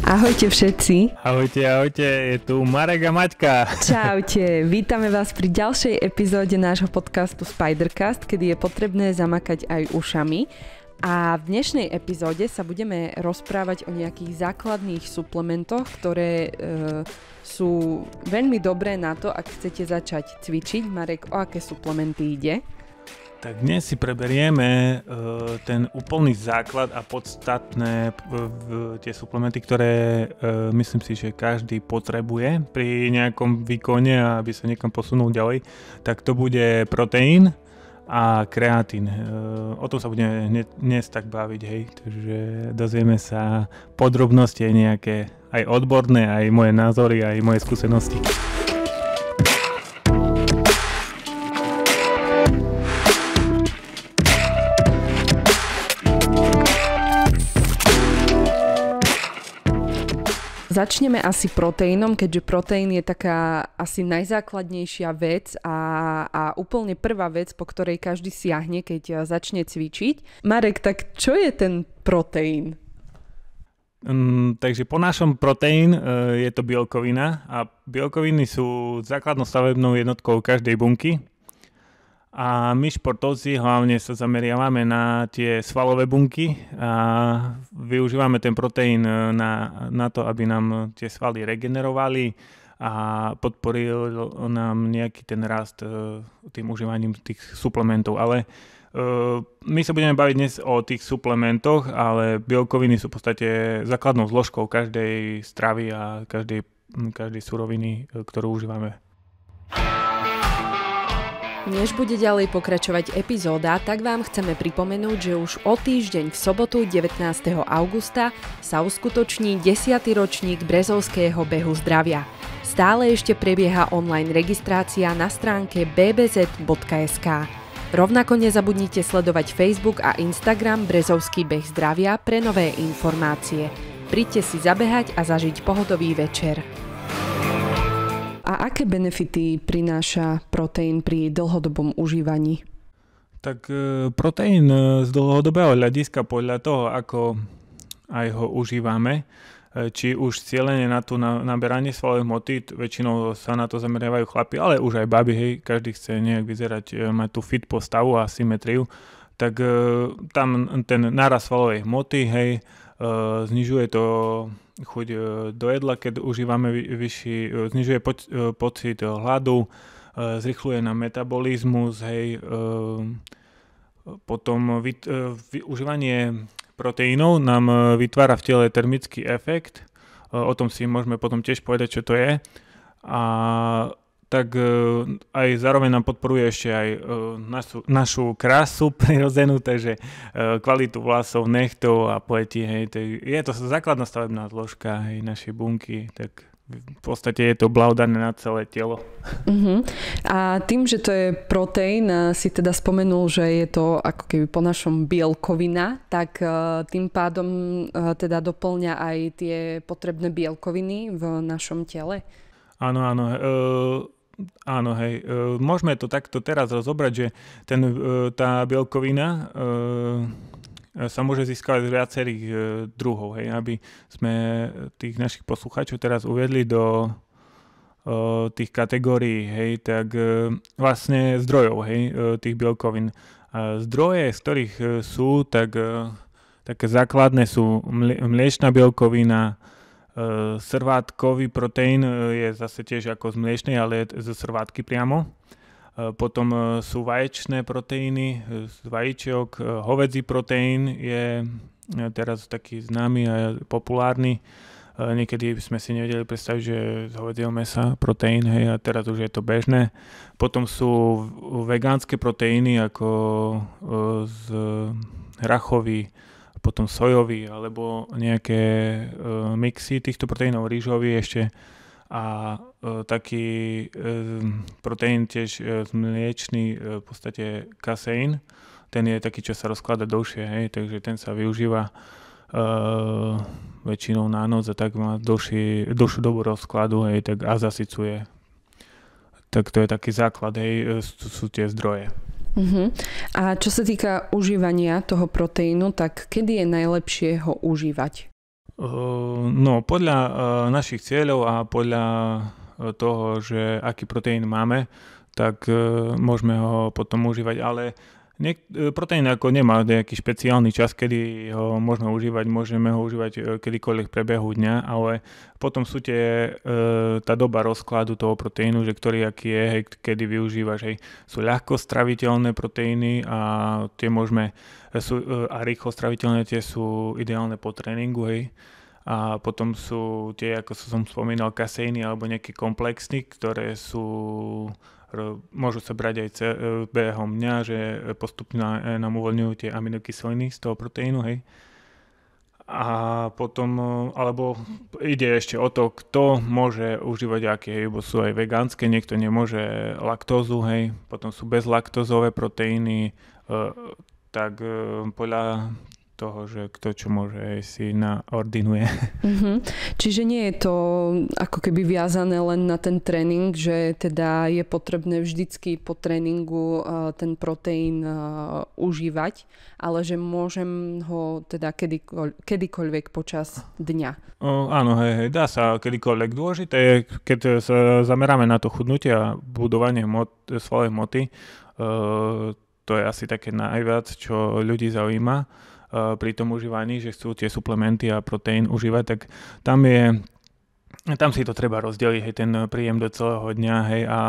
Ahojte všetci. Ahojte, je tu Marek a Maťka. Čaute, vítame vás pri ďalšej epizóde nášho podcastu Spidercast, kedy je potrebné zamakať aj ušami. A v dnešnej epizóde sa budeme rozprávať o nejakých základných suplementoch, ktoré sú veľmi dobré na to, ak chcete začať cvičiť. Marek, o aké suplementy ide? Tak dnes si preberieme ten úplný základ a podstatné tie suplementy, ktoré myslím si, že každý potrebuje pri nejakom výkone, aby sa niekam posunul ďalej. Tak to bude proteín a kreatín. O tom sa budeme dnes tak baviť, hej. Takže dozvieme sa podrobnosti nejaké aj odborné, aj moje názory, aj moje skúsenosti. Začneme asi proteínom, keďže proteín je taká asi najzákladnejšia vec a úplne prvá vec, po ktorej každý siahne, keď začne cvičiť. Marek, tak čo je ten proteín? Takže po našom proteín je to bielkovina a bielkoviny sú základnou stavebnou jednotkou každej bunky. A my športovci hlavne sa zameriavame na tie svalové bunky a využívame ten proteín na to, aby nám tie svaly regenerovali a podporil nám nejaký ten rast tým užívaním tých suplementov. Ale my sa budeme baviť dnes o tých suplementoch, ale bielkoviny sú v podstate základnou zložkou každej stravy a každej suroviny, ktorú užívame. Než bude ďalej pokračovať epizóda, tak vám chceme pripomenúť, že už o týždeň v sobotu 19. augusta sa uskutoční 10. ročník Brezovského behu zdravia. Stále ešte prebieha online registrácia na stránke bbz.sk. Rovnako nezabudnite sledovať Facebook a Instagram Brezovský beh zdravia pre nové informácie. Príďte si zabehať a zažiť pohodový večer. A aké benefity prináša proteín pri dlhodobom užívaní? Tak proteín z dlhodobého hľadiska podľa toho, ako aj ho užívame, či už cieľene na to naberanie svalovej hmoty, väčšinou sa na to zameriavajú chlapi, ale už aj baby, hej, každý chce nejak vyzerať, mať tú fit postavu a symetriu, tak tam ten nárast svalovej hmoty, hej, znižuje to chuť do jedla, keď užívame vyšší, znižuje pocit hladu, zrychluje nám metabolizmus, hej, potom užívanie proteínov nám vytvára v tele termický efekt, o tom si môžeme potom tiež povedať, čo to je, a tak aj zároveň nám podporuje ešte aj našu krásu prirodzenú, takže kvalitu vlasov, nechtov a pleti, hej, je to základná stavebná zložka, hej, našej bunky, tak v podstate je to blahodané na celé telo. Uh-huh. A tým, že to je proteín, si teda spomenul, že je to ako keby po našom bielkovina, tak tým pádom teda doplňa aj tie potrebné bielkoviny v našom tele? Áno. Áno, hej. Môžeme to takto teraz rozobrať, že tá bielkovina sa môže získavať z viacerých druhov, hej, aby sme tých našich poslucháčov teraz uviedli do tých kategórií, hej, tak vlastne zdrojov, hej, tých bielkovín. Zdroje, z ktorých sú, tak také základné sú mliečna bielkovina, srvátkový proteín je zase tiež ako z mliečnej, ale je zo srvátky priamo. Potom sú vaječné proteíny z vajíčiok. Hovädzí proteín je teraz taký známy a populárny. Niekedy sme si nevedeli predstaviť, že z hovädzieho mäsa proteín, hej, a teraz už je to bežné. Potom sú vegánske proteíny ako z rachový, potom sojový, alebo nejaké mixy týchto proteínov, rýžový ešte a taký proteín tiež z mliečný, v podstate kaseín. Ten je taký, čo sa rozklada dlhšie, hej, takže ten sa využíva väčšinou na noc a tak má dlhšiu dobu rozkladu, hej, tak a zasycuje. Tak to je taký základ, hej, sú tie zdroje. Uh-huh. A čo sa týka užívania toho proteínu, tak kedy je najlepšie ho užívať? No, podľa našich cieľov a podľa toho, že aký proteín máme, tak môžeme ho potom užívať, ale proteín ako nemá nejaký špeciálny čas, kedy ho môžeme ho užívať kedykoľvek v priebehu dňa, ale potom sú tá doba rozkladu toho proteínu, že ktorý aký je, hej, kedy využívaš, hej, sú ľahko straviteľné proteíny a tie a rýchlo straviteľné, tie sú ideálne po tréningu, hej. A potom sú tie, ako som spomínal, kaseíny alebo nejaké komplexy, ktoré môžu sa brať aj behom dňa, že postupne nám uvoľňujú tie aminokyseliny z toho proteínu, hej. A potom, alebo ide ešte o to, kto môže užívať aké, hej, bo sú aj vegánske, niekto nemôže laktózu, hej, potom sú bezlaktózové proteíny, tak podľa toho, že kto čo môže si naordinuje. Čiže nie je to ako keby viazané len na ten tréning, že teda je potrebné vždycky po tréningu ten proteín užívať, ale že môžem ho teda kedykoľvek počas dňa. Áno, hej, dá sa kedykoľvek. Dôležité je, keď sa zameráme na to chudnutie a budovanie svalovej hmoty, to je asi také najviac, čo ľudí zaujíma pri tom užívaní, že chcú tie suplementy a proteín užívať, tak tam si to treba rozdeliť, hej, ten príjem do celého dňa, hej, a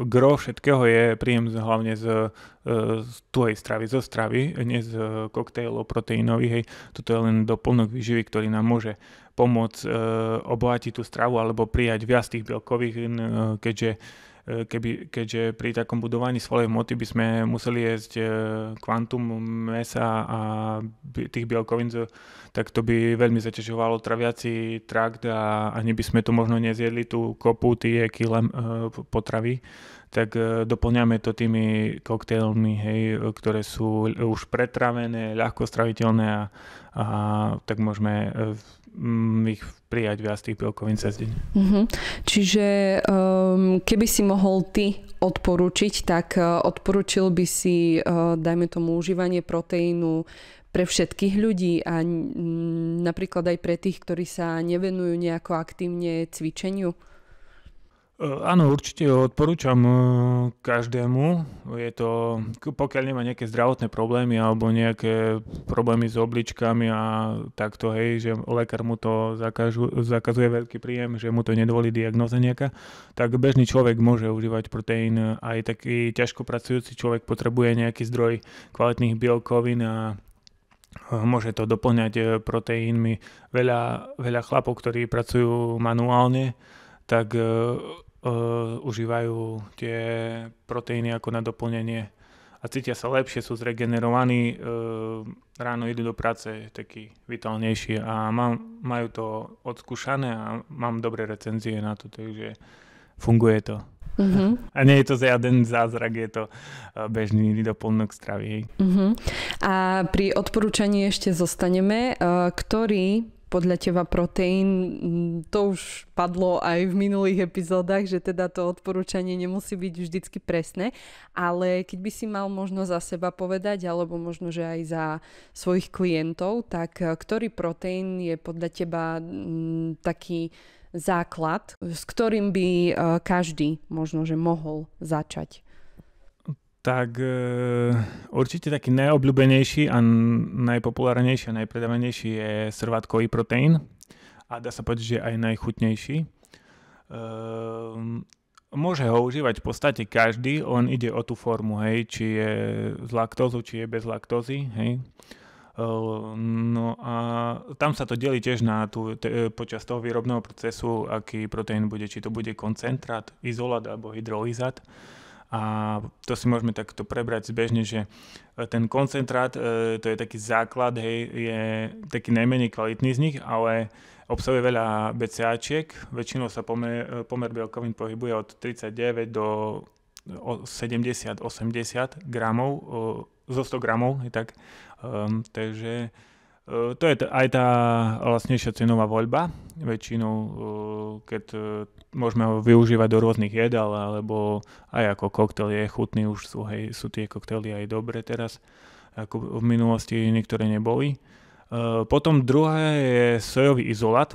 gro všetkého je príjem hlavne z tuhej stravy, zo stravy, nie z koktejlov proteínových, hej. Toto je len doplnok výživy, ktorý nám môže pomôcť obohatiť tú stravu alebo prijať viac tých bielkovín, keďže pri takom budovaní svalovej hmoty by sme museli jesť kvantum mäsa a tých bielkovín, tak to by veľmi zaťažovalo traviaci trakt a ani by sme tu možno nezjedli tú kopu, tie kile potravy, tak doplňame to tými koktejlmi, hej, ktoré sú už pretravené, ľahko straviteľné a tak môžeme ich prijať viac tých bielkovín cez deň. Čiže keby si mohol ty odporučiť, tak odporučil by si, dajme tomu, užívanie proteínu pre všetkých ľudí a napríklad aj pre tých, ktorí sa nevenujú nejako aktívne cvičeniu? Áno, určite odporúčam každému. Je to, pokiaľ nemá nejaké zdravotné problémy alebo nejaké problémy s obličkami a takto, hej, že lekár mu to zakazuje veľký príjem, že mu to nedovolí diagnóza nejaká, tak bežný človek môže užívať proteín. Aj taký ťažko pracujúci človek potrebuje nejaký zdroj kvalitných bielkovín a môže to doplňať proteínmi. Veľa chlapov, ktorí pracujú manuálne, tak užívajú tie proteíny ako na doplnenie a cítia sa lepšie, sú zregenerovaní, ráno idú do práce taký vitálnejší a majú to odskúšané a mám dobré recenzie na to, takže funguje to. A nie je to žiaden zázrak, je to bežný doplnok stravy. A pri odporúčaní ešte zostaneme, ktorý podľa teba proteín, to už padlo aj v minulých epizódach, že teda to odporúčanie nemusí byť vždycky presné, ale keď by si mal možno za seba povedať, alebo možno, že aj za svojich klientov, tak ktorý proteín je podľa teba taký základ, s ktorým by každý možno, že mohol začať? Tak určite taký najobľúbenejší a najpopulárnejší a najpredávanejší je srvátkový proteín a dá sa povedať, že aj najchutnejší. Môže ho užívať v podstate každý, on ide o tú formu, hej, či je z laktózou, či je bez laktózy, hej. No a tam sa to delí tiež na počas toho výrobného procesu, aký proteín bude, či to bude koncentrát, izolát alebo hydrolizát. A to si môžeme takto prebrať zbežne, že ten koncentrát, to je taký základ, hej, je taký najmenej kvalitný z nich, ale obsahuje veľa BCAčiek, väčšinou sa pomer bielkovín pohybuje od 39 do 70-80 gramov, zo 100 gramov, tak. Takže to je aj tá vlastnejšia cenová voľba. Väčšinou, keď môžeme ho využívať do rôznych jedál, alebo aj ako koktail je chutný, už sú tie koktaily aj dobré teraz, ako v minulosti niektoré neboli. Potom druhé je sojový izolát.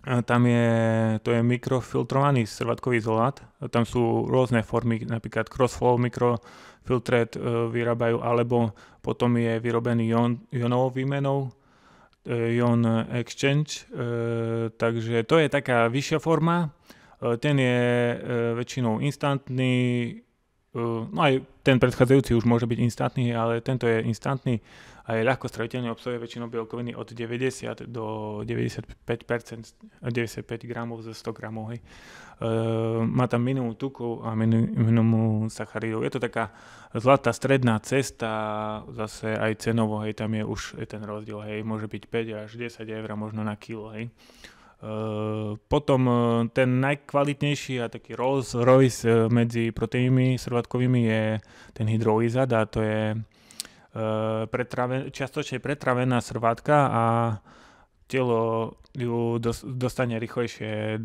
To je mikrofiltrovaný srvátkový izolát. Tam sú rôzne formy, napríklad Crossflow Microfiltred vyrábajú, alebo potom je vyrobený ionovou výmenou, Ion Exchange, takže to je taká vyššia forma. Ten je väčšinou instantný, no aj ten predchádzajúci už môže byť instantný, ale tento je instantný a je ľahko straviteľný, obsahuje väčšinou bielkoviny od 90 do 95%, 95 gramov zo 100 gramov. Hej. Má tam minimum tuku a minimum sacharidov. Je to taká zlatá stredná cesta, zase aj cenovo, hej, tam je už ten rozdiel, hej, môže byť 5 až 10 eur možno na kilo, hej. Potom ten najkvalitnejší a taký Rolls Royce medzi proteínmi srvátkovými je ten hydrolizát a to je čiastočne pretravená srvátka a telo ju dostane rýchlejšie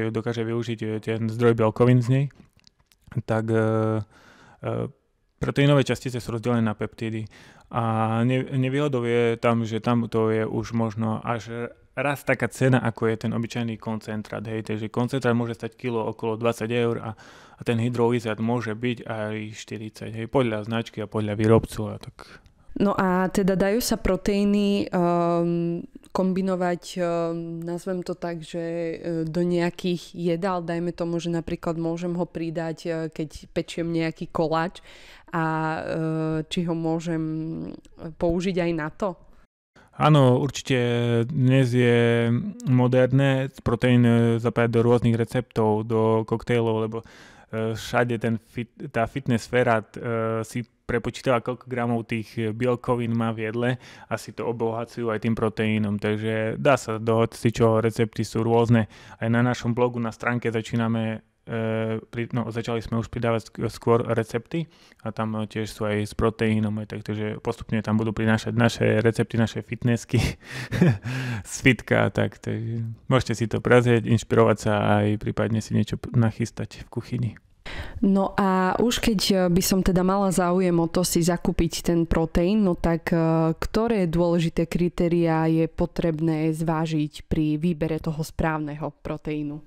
ju dokáže využiť ten zdroj bielkovín z nej. Tak proteínové častice sú rozdelené na peptídy a nevýhodou je tam, že tam to je už možno až raz taká cena, ako je ten obyčajný koncentrát. Hej. Takže koncentrát môže stať kilo okolo 20 eur a ten hydrolizát môže byť aj 40, hej, podľa značky a podľa výrobcu. A tak. No a teda dajú sa proteíny kombinovať, nazvem to tak, že do nejakých jedál, dajme tomu, že napríklad môžem ho pridať, keď pečiem nejaký koláč a či ho môžem použiť aj na to? Áno, určite dnes je moderné proteín zapájať do rôznych receptov, do koktejlov, lebo všade tá fitness sféra si prepočítava, koľko gramov tých bielkovín má v jedle a si to obohacujú aj tým proteínom. Takže dá sa do hocičoho, recepty sú rôzne. Aj na našom blogu na stránke začali sme už pridávať skôr recepty a tam tiež sú aj s proteínom, takže postupne tam budú prinášať naše recepty, naše fitnessky z fitka, takže môžete si to prezrieť, inšpirovať sa aj prípadne si niečo nachystať v kuchyni. No a už keď by som teda mala záujem o to si zakúpiť ten proteín, no tak ktoré dôležité kritériá je potrebné zvážiť pri výbere toho správneho proteínu?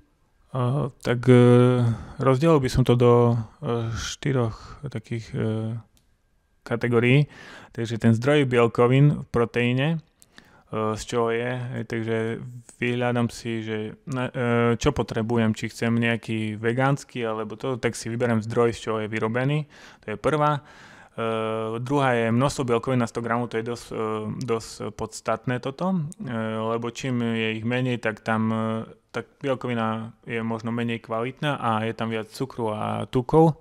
Tak rozdielil by som to do 4 takých kategórií. Takže ten zdroj bielkovín v proteíne, z čoho je, takže vyhľadám si, že čo potrebujem, či chcem nejaký vegánsky alebo to, tak si vyberiem zdroj, z čoho je vyrobený. To je prvá. Druhá je množstvo bielkovín na 100 gramov, to je dosť podstatné toto, lebo čím je ich menej, tak bielkovina je možno menej kvalitná a je tam viac cukru a tukov.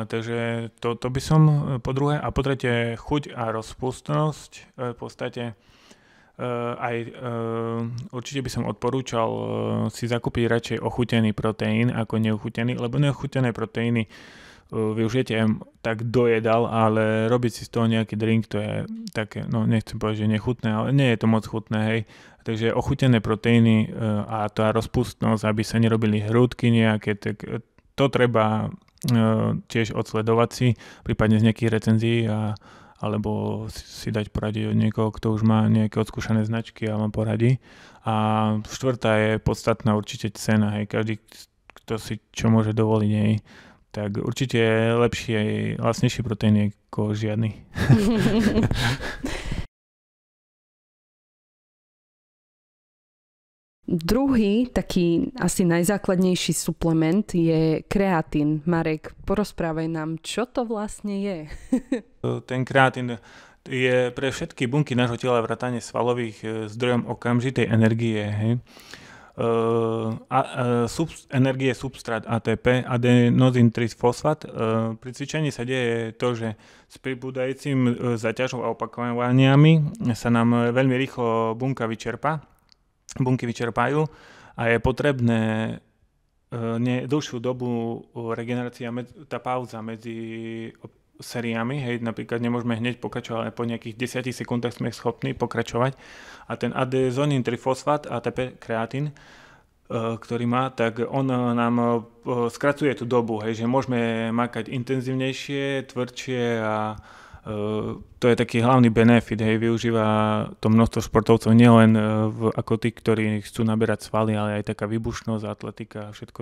Takže to by som po druhé. A po tretie chuť a rozpustnosť. V podstate určite by som odporúčal si zakúpiť radšej ochutený proteín ako neochutený, lebo neochutené proteíny využijete tak do jedál, ale robiť si z toho nejaký drink, to je také, no nechcem povedať, že nechutné, ale nie je to moc chutné, hej. Takže ochutené proteíny a tá rozpustnosť, aby sa nerobili hrúdky nejaké, tak to treba tiež odsledovať si, prípadne z nejakých recenzií alebo si dať poradiť od niekoho, kto už má nejaké odskúšané značky a vám poradí. A štvrtá je podstatná určite cena, hej, každý, kto si čo môže dovoliť, hej, tak určite je lepší aj lacnejší proteín ako žiadny. Druhý, taký asi najzákladnejší suplement je kreatín. Marek, porozprávaj nám, čo to vlastne je? Ten kreatín je pre všetky bunky nášho tela vrátane svalových zdrojom okamžitej energie. Hej. Energie substrát ATP, adenozín trisfosfát. Pri cvičení sa deje to, že s pribúdajúcim zaťažou a opakovaniami sa nám veľmi rýchlo bunky vyčerpajú a je potrebné dlhšiu dobu regenerácia, tá pauza medzi sériami, hej, napríklad nemôžeme hneď pokračovať, ale po nejakých 10 sekundách sme schopní pokračovať a ten adezonín trifosfát, ATP, kreatín, ktorý má, tak on nám skracuje tú dobu, hej, že môžeme makať intenzívnejšie, tvrdšie a To je taký hlavný benefit, hej, využíva to množstvo športovcov nielen ako tí, ktorí chcú naberať svaly, ale aj taká výbušnosť, atletika, všetko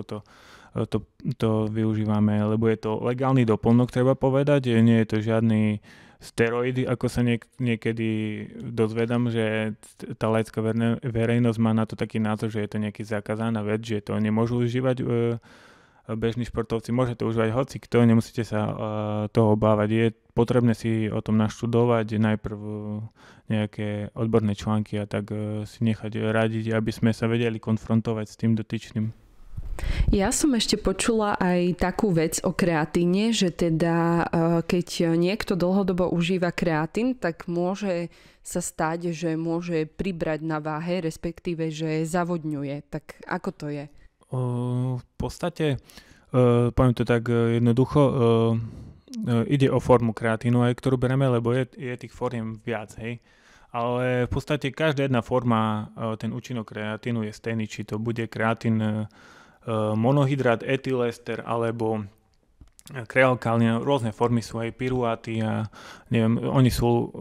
to využívame, lebo je to legálny doplnok, treba povedať, nie je to žiadny steroidy, ako sa niekedy dozvedám, že tá laická verejnosť má na to taký názor, že je to nejaký zakázaná vec, že to nemôžu užívať bežní športovci, môže to užívať hoci kto, nemusíte sa toho obávať. Je potrebné si o tom naštudovať najprv nejaké odborné články a tak si nechať radiť, aby sme sa vedeli konfrontovať s tým dotyčným. Ja som ešte počula aj takú vec o kreatíne, že teda keď niekto dlhodobo užíva kreatín, tak môže sa stať, že môže pribrať na váhe, respektíve, že zavodňuje. Tak ako to je? V podstate, poviem to tak jednoducho, ide o formu kreatínu, aj ktorú bereme, lebo je tých foriem viac, hej. Ale v podstate každá jedna forma, ten účinok kreatínu je stejný, či to bude kreatín monohydrát, etylester alebo krealkálne, rôzne formy sú aj piruáty a neviem, oni sú,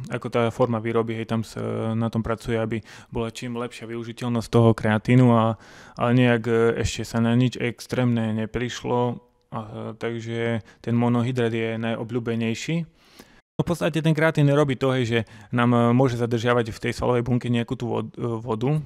ako tá forma výroby, hej, tam sa na tom pracuje, aby bola čím lepšia využiteľnosť toho kreatínu, ale nejak ešte sa na nič extrémne neprišlo, takže ten monohydrát je najobľúbenejší. V podstate ten kreatín robí to, hej, že nám môže zadržiavať v tej svalovej bunke nejakú tú vodu,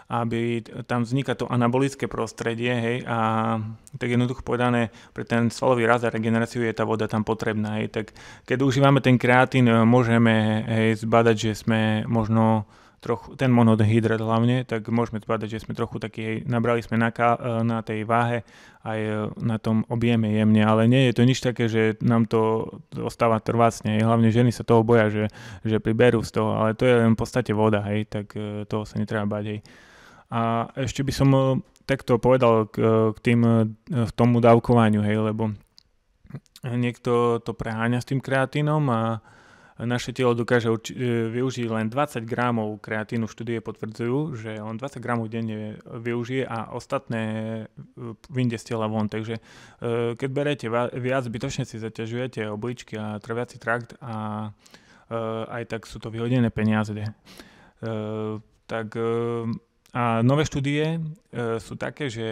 aby tam vzniká to anabolické prostredie, hej, a tak jednoducho povedané, pre ten svalový rast a regeneráciu je tá voda tam potrebná, hej, tak keď užívame ten kreatín, môžeme, hej, zbadať, že sme možno trochu, ten monohydrát hlavne, tak môžeme zbadať, že sme trochu taký, hej, nabrali sme na tej váhe aj na tom objeme jemne, ale nie je to nič také, že nám to ostáva trvácne, hej, hlavne ženy sa toho boja, že priberú z toho, ale to je len v podstate voda, hej, tak toho sa netreba bať, hej. A ešte by som takto povedal k tomu dávkovaniu, hej, lebo niekto to preháňa s tým kreatínom a naše telo dokáže využiť len 20 gramov kreatínu. Štúdie potvrdzujú, že on 20 gramov denne využije a ostatné vyjde z tela von. Takže keď berete viac, zbytočne si zaťažujete obličky a traviaci trakt a aj tak sú to vyhodené peniaze. A nové štúdie sú také, že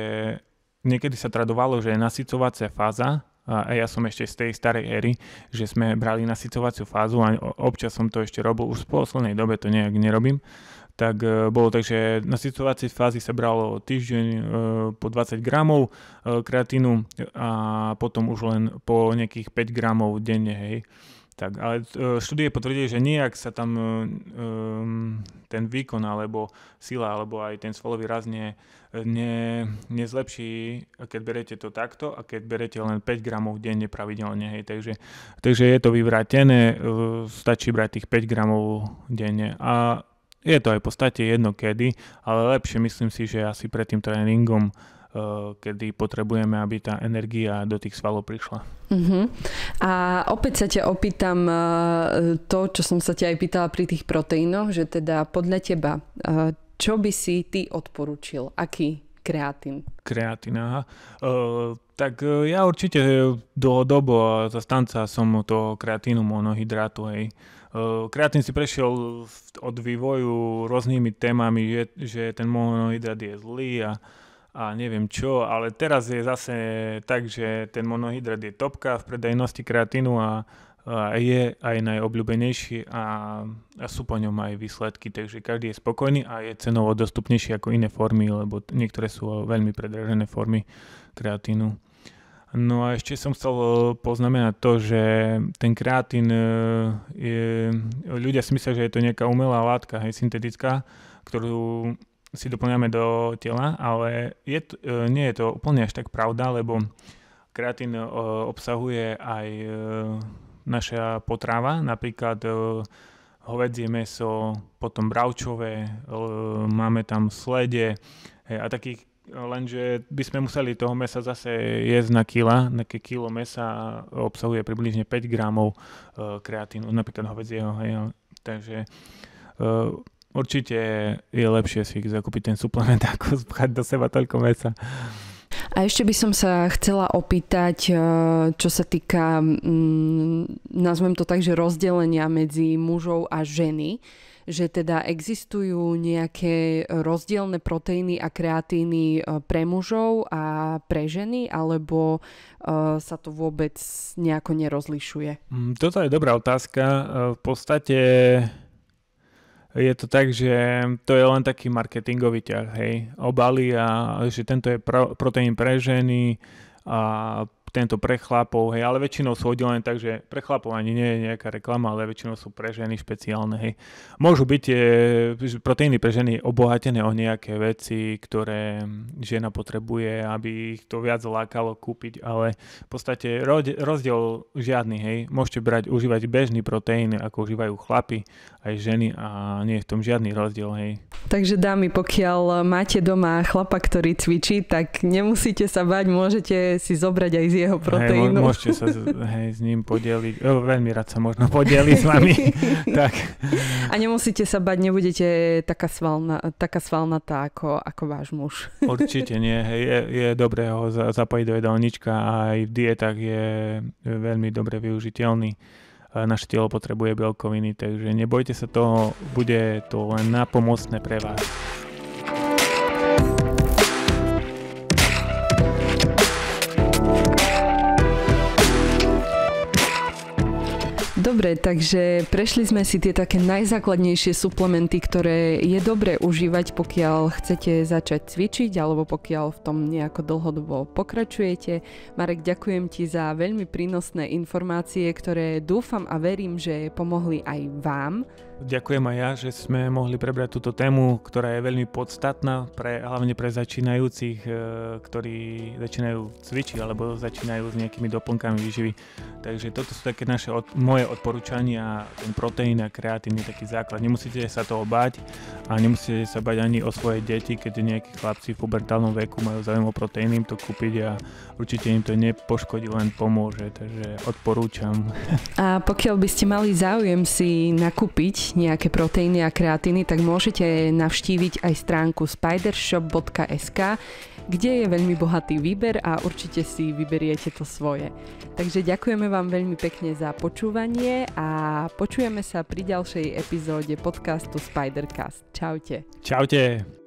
niekedy sa tradovalo, že nasycovacia fáza, a ja som ešte z tej starej éry, že sme brali nasycovaciu fázu a občas som to ešte robil, už v poslednej dobe to nejak nerobím, tak bolo tak, že nasycovacie fázy sa bralo týždeň po 20 gramov kreatínu a potom už len po nejakých 5 gramov denne, hej. Tak, ale štúdie potvrdili, že nejak sa tam ten výkon alebo sila alebo aj ten svalový rast nezlepší, keď berete to takto a keď berete len 5 gramov denne pravidelne. Hej. Takže je to vyvrátené, stačí brať tých 5 gramov denne a je to aj v podstate jedno kedy, ale lepšie myslím si, že asi pred tým tréningom, kedy potrebujeme, aby tá energia do tých svalov prišla. Uh-huh. A opäť sa ťa opýtam to, čo som sa ťa aj pýtala pri tých proteínoch, že teda podľa teba, čo by si ty odporučil? Aký kreatín? Kreatín, aha. Tak ja určite dlhodobo zastanca som toho kreatínu monohydrátu, hej. Kreatín si prešiel od vývoju rôznymi témami, že ten monohydrát je zlý a neviem čo, ale teraz je zase tak, že ten monohydrát je topka v predajnosti kreatínu a je aj najobľúbenejší a sú po ňom aj výsledky, takže každý je spokojný a je cenovo dostupnejší ako iné formy, lebo niektoré sú veľmi predražené formy kreatínu. No a ešte som chcel poznamenať to, že ten kreatín ľudia si myslia, že je to nejaká umelá látka, hej, syntetická, ktorú si doplňame do tela, ale nie je to úplne až tak pravda, lebo kreatín obsahuje aj naša potrava, napríklad hovädzie mäso, potom bravčové, máme tam slede a takých, lenže by sme museli toho mäsa zase jesť na kilo mäsa obsahuje približne 5 gramov kreatínu, napríklad hovädzieho, takže určite je lepšie si zakúpiť ten suplement, ako spchať do seba toľko mäsa. A ešte by som sa chcela opýtať, čo sa týka, nazvem to tak, že rozdelenia medzi mužov a ženy, že teda existujú nejaké rozdielne proteíny a kreatíny pre mužov a pre ženy, alebo sa to vôbec nejako nerozlišuje? Toto je dobrá otázka. V podstate je to tak, že to je len taký marketingový ťah, hej. Obaly a že tento je proteín pre ženy a tento pre chlapov, hej, ale väčšinou sú oddelené tak, že pre chlapov ani nie je nejaká reklama, ale väčšinou sú pre ženy špeciálne, hej. Môžu byť proteíny pre ženy obohatené o nejaké veci, ktoré žena potrebuje, aby ich to viac lákalo kúpiť, ale v podstate rozdiel žiadny, hej. Môžete užívať bežný proteín, ako užívajú chlapi, aj ženy a nie je v tom žiadny rozdiel, hej. Takže dámy, pokiaľ máte doma chlapa, ktorý cvičí, tak nemusíte sa bať, môžete si zobrať aj z jeho proteínu. Môžete sa s ním podeliť. Veľmi rád sa možno podeliť s vami. Tak. A nemusíte sa bať, nebudete taká svalnatá ako váš muž. Určite nie. Hej, je dobré ho zapojiť do jedálnička a aj v dietách je veľmi dobre využiteľný. Naše telo potrebuje bielkoviny, takže nebojte sa toho, bude to len nápomocné pre vás. Dobre, takže prešli sme si tie také najzákladnejšie suplementy, ktoré je dobré užívať, pokiaľ chcete začať cvičiť alebo pokiaľ v tom nejako dlhodobo pokračujete. Marek, ďakujem ti za veľmi prínosné informácie, ktoré dúfam a verím, že pomohli aj vám. Ďakujem aj ja, že sme mohli prebrať túto tému, ktorá je veľmi podstatná, hlavne pre začínajúcich, ktorí začínajú cvičiť alebo začínajú s nejakými doplnkami výživy. Takže toto sú také moje odporúčania, ten proteín a kreatín je taký základ. Nemusíte sa toho báť a nemusíte sa báť ani o svoje deti, keď nejakí chlapci v pubertálnom veku majú záujem o proteín, im to kúpiť a určite im to nepoškodí, len pomôže, takže odporúčam. A pokiaľ by ste mali záujem si nakúpiť nejaké proteíny a kreatíny, tak môžete navštíviť aj stránku spidershop.sk, kde je veľmi bohatý výber a určite si vyberiete to svoje. Takže ďakujeme vám veľmi pekne za počúvanie a počujeme sa pri ďalšej epizóde podcastu Spidercast. Čaute. Čaute.